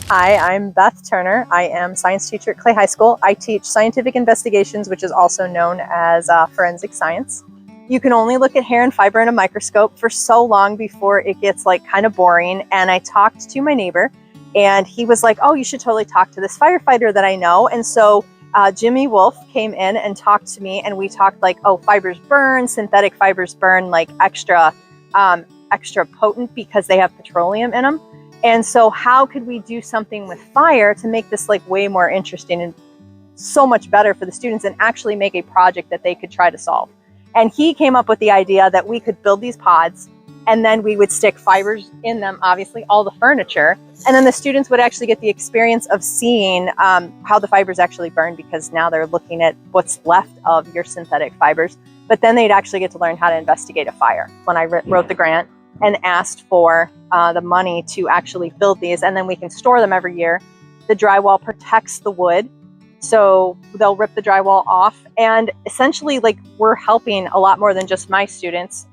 Hi, I'm Beth Turner. I am science teacher at Clay High School. I teach scientific investigations, which is also known as forensic science. You can only look at hair and fiber in a microscope for so long before it gets kind of boring. And I talked to my neighbor and he was like, oh, you should totally talk to this firefighter that I know. And so Jimmy Wolf came in and talked to me, and we talked fibers burn, synthetic fibers burn extra potent because they have petroleum in them. And so how could we do something with fire to make this way more interesting and so much better for the students and actually make a project that they could try to solve? And he came up with the idea that we could build these pods and then we would stick fibers in them, obviously all the furniture. And then the students would actually get the experience of seeing how the fibers actually burn, because now they're looking at what's left of your synthetic fibers. But then they'd actually get to learn how to investigate a fire. When I wrote the grant and asked for the money to actually build these, and then we can store them every year. The drywall protects the wood, so they'll rip the drywall off. And essentially, we're helping a lot more than just my students.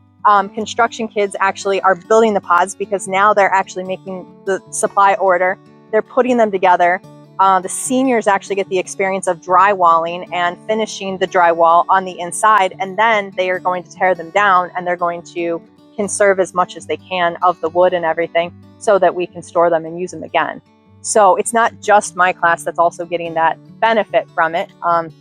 Construction kids actually are building the pods because now they're actually making the supply order. They're putting them together. The seniors actually get the experience of drywalling and finishing the drywall on the inside, and then they are going to tear them down and they're going to conserve as much as they can of the wood and everything so that we can store them and use them again. So it's not just my class that's also getting that benefit from it.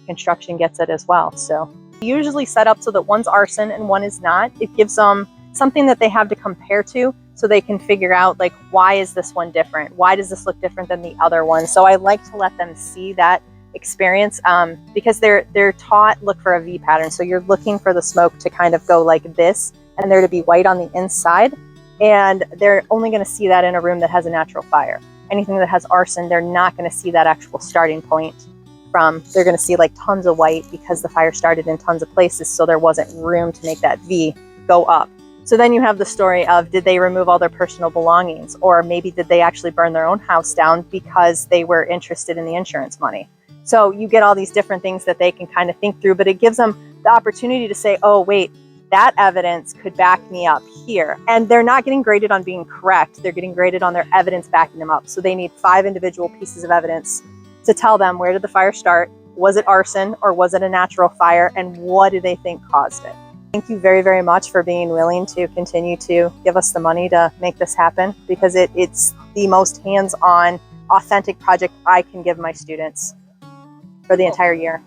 Construction gets it as well. So usually set up so that one's arson and one is not. It gives them something that they have to compare to so they can figure out why is this one different? Why does this look different than the other one? So I like to let them see that experience because they're taught look for a V pattern. So you're looking for the smoke to kind of go like this, and there to be white on the inside. And they're only going to see that in a room that has a natural fire. Anything that has arson, they're not going to see that actual starting point from. They're going to see tons of white because the fire started in tons of places, so there wasn't room to make that V go up. So then you have the story of, did they remove all their personal belongings? Or maybe did they actually burn their own house down because they were interested in the insurance money? So you get all these different things that they can kind of think through, but it gives them the opportunity to say, oh, wait, that evidence could back me up here. And they're not getting graded on being correct. They're getting graded on their evidence backing them up. So they need 5 individual pieces of evidence to tell them, where did the fire start? Was it arson or was it a natural fire? And what do they think caused it? Thank you very, very much for being willing to continue to give us the money to make this happen, because it's the most hands-on, authentic project I can give my students for the entire year.